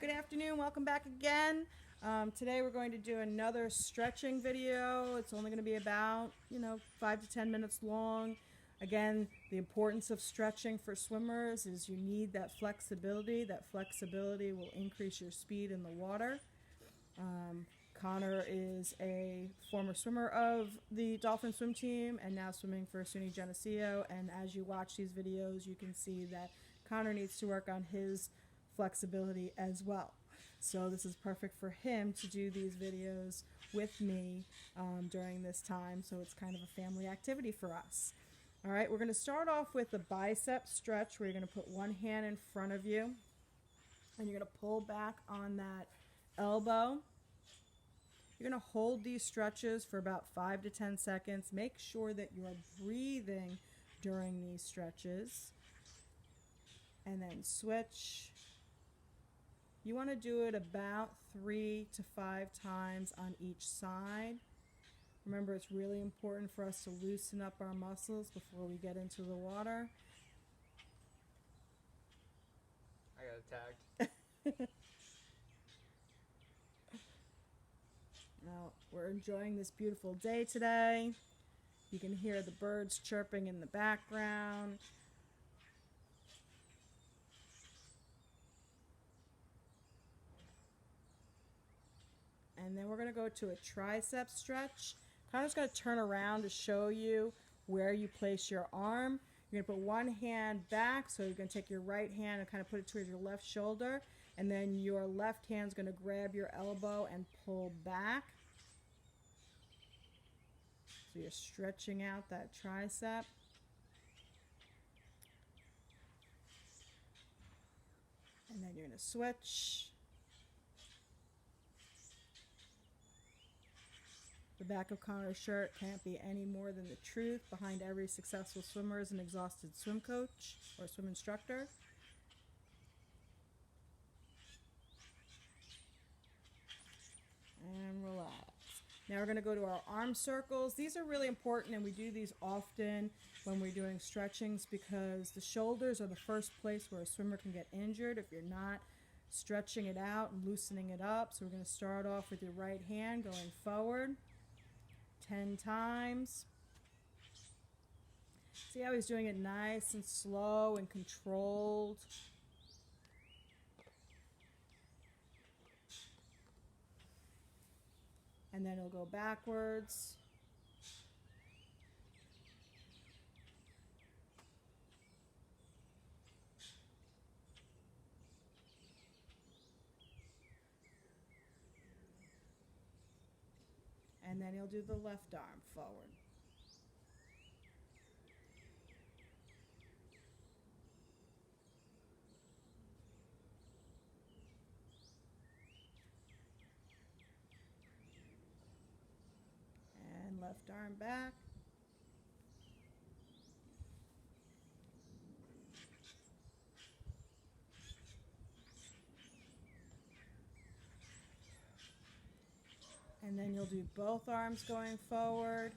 Good afternoon, welcome back again. Today we're going to do another stretching video. It's only going to be about, 5 to 10 minutes long. Again, the importance of stretching for swimmers is you need that flexibility. That flexibility will increase your speed in the water. Connor is a former swimmer of the Dolphin swim team and now swimming for SUNY Geneseo. And as you watch these videos, you can see that Connor needs to work on his flexibility as well. So this is perfect for him to do these videos with me during this time. So it's kind of a family activity for us. All right, we're going to start off with the bicep stretch where you're going to put one hand in front of you and you're going to pull back on that elbow. You're going to hold these stretches for about 5 to 10 seconds. Make sure that you are breathing during these stretches. And then switch. You want to do it about 3 to 5 times on each side. Remember, it's really important for us to loosen up our muscles before we get into the water. I got attacked. Now, we're enjoying this beautiful day today. You can hear the birds chirping in the background. And then we're going to go to a tricep stretch. Connor's going to turn around to show you where you place your arm. You're going to put one hand back, so you're going to take your right hand and kind of put it towards your left shoulder. And then your left hand's going to grab your elbow and pull back. So you're stretching out that tricep. And then you're going to switch. The back of Connor's shirt can't be any more than the truth. Behind every successful swimmer is an exhausted swim coach or swim instructor. And relax. Now we're going to go to our arm circles. These are really important, and we do these often when we're doing stretchings because the shoulders are the first place where a swimmer can get injured if you're not stretching it out and loosening it up. So we're going to start off with your right hand going forward 10 times. See how he's doing it nice and slow and controlled. And then he'll go backwards. And then he'll do the left arm forward. And left arm back. And then you'll do both arms going forward.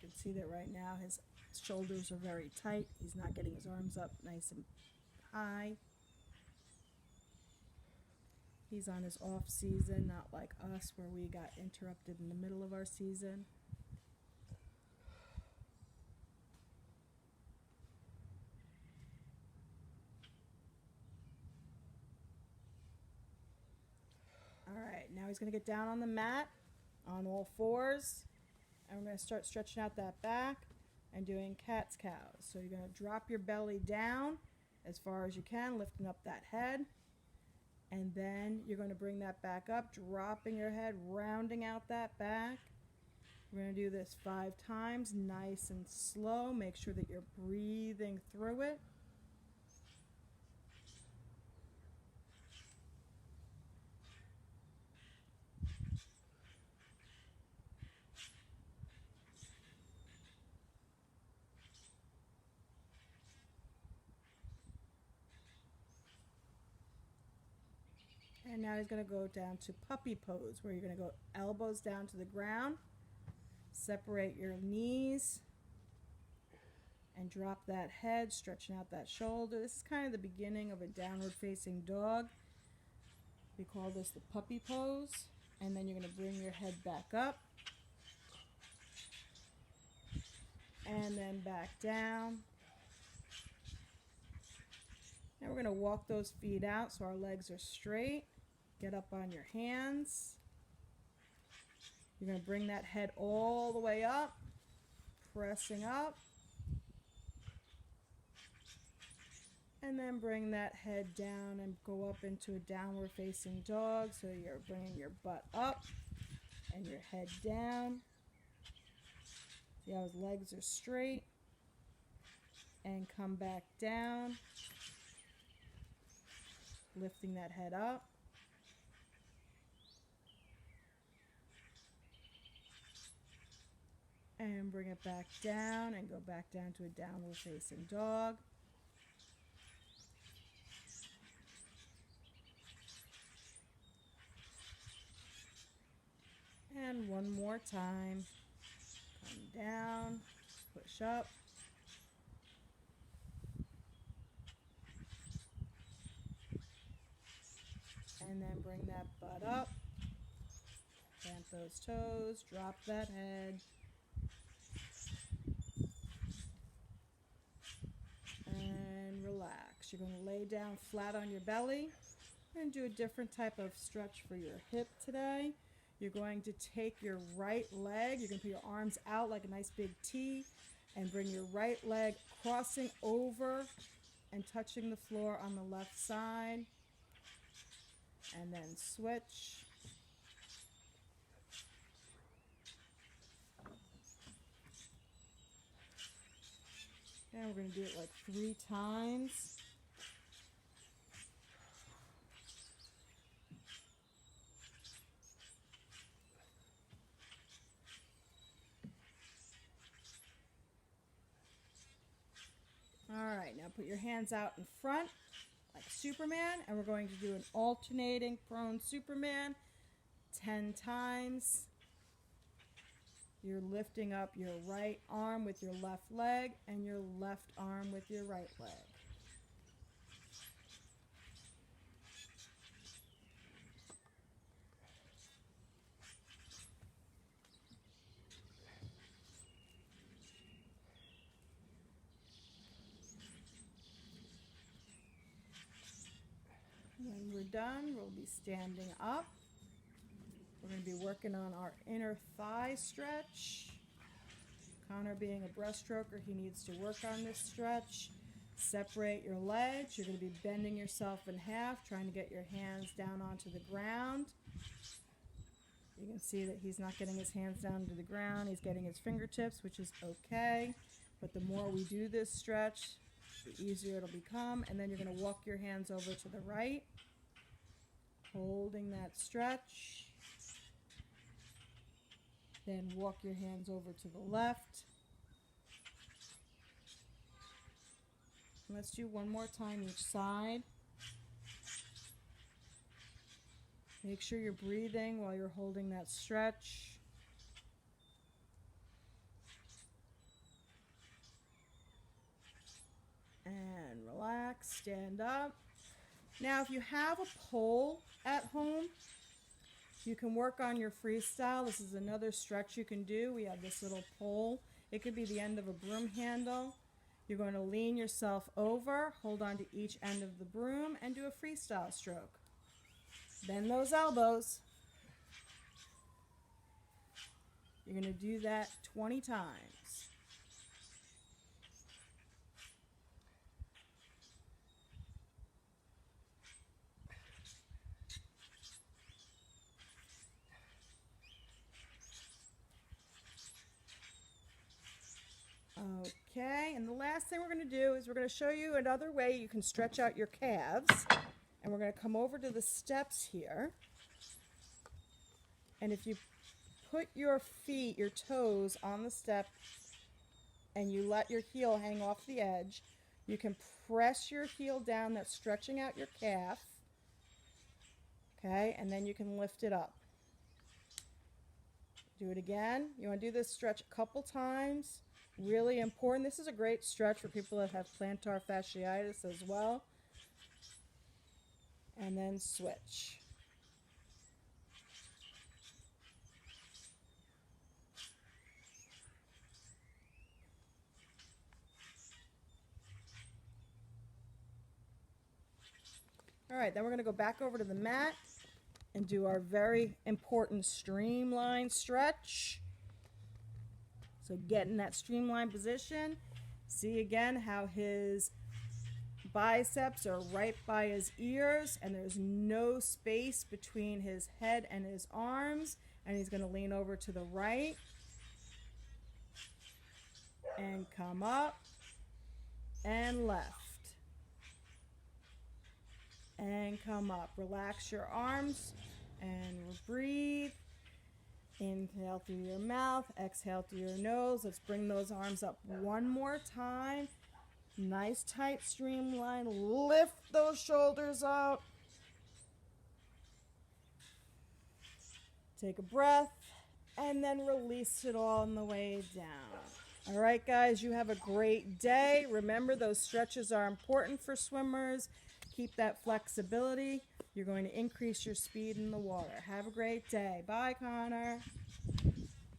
You can see that right now his shoulders are very tight. He's not getting his arms up nice and high. He's on his off season, not like us where we got interrupted in the middle of our season. Alright, now he's going to get down on the mat on all fours. And we're going to start stretching out that back and doing cat's cows. So you're going to drop your belly down as far as you can, lifting up that head. And then you're going to bring that back up, dropping your head, rounding out that back. We're going to do this 5 times, nice and slow. Make sure that you're breathing through it. And now he's going to go down to puppy pose, where you're going to go elbows down to the ground, separate your knees, And drop that head, stretching out that shoulder. This is kind of the beginning of a downward facing dog. We call this the puppy pose. And then you're going to bring your head back up. And then back down. Now we're going to walk those feet out so our legs are straight. Get up on your hands. You're going to bring that head all the way up, pressing up. And then bring that head down and go up into a downward facing dog. So you're bringing your butt up and your head down. See how his legs are straight. And come back down. Lifting that head up. And bring it back down and go back down to a downward facing dog. And one more time. Come down, push up. And then bring that butt up. Plant those toes, drop that head. And relax. You're going to lay down flat on your belly. You're going to do a different type of stretch for your hip today. You're going to take your right leg, you're going to put your arms out like a nice big T, and bring your right leg crossing over and touching the floor on the left side. And then switch. And we're going to do it like 3 times. Alright, now put your hands out in front like Superman, and we're going to do an alternating prone Superman 10 times. You're lifting up your right arm with your left leg and your left arm with your right leg. When we're done, we'll be standing up. We're going to be working on our inner thigh stretch. Connor being a breaststroker, he needs to work on this stretch. Separate your legs. You're going to be bending yourself in half, trying to get your hands down onto the ground. You can see that he's not getting his hands down to the ground. He's getting his fingertips, which is okay. But the more we do this stretch, the easier it'll become. And then you're going to walk your hands over to the right, holding that stretch. Then walk your hands over to the left. And let's do one more time each side. Make sure you're breathing while you're holding that stretch. And relax, stand up. Now, if you have a pole at home, you can work on your freestyle. This is another stretch you can do. We have this little pole. It could be the end of a broom handle. You're going to lean yourself over, hold on to each end of the broom, and do a freestyle stroke. Bend those elbows. You're going to do that 20 times. Okay, and the last thing we're going to do is we're going to show you another way you can stretch out your calves. And we're going to come over to the steps here. And if you put your feet, your toes on the step, and you let your heel hang off the edge, you can press your heel down, that's stretching out your calf. Okay, and then you can lift it up. Do it again. You want to do this stretch a couple times. Really important. This is a great stretch for people that have plantar fasciitis as well. And then switch. All right, then we're going to go back over to the mat and do our very important streamline stretch. So get in that streamline position. See again how his biceps are right by his ears and there's no space between his head and his arms. And he's going to lean over to the right and come up and left. And come up. Relax your arms and breathe. Inhale through your mouth, exhale through your nose. Let's bring those arms up one more time. Nice tight streamline. Lift those shoulders up. Take a breath and then release it all on the way down. All right, guys, you have a great day. Remember, those stretches are important for swimmers. Keep that flexibility. You're going to increase your speed in the water. Have a great day. Bye, Connor.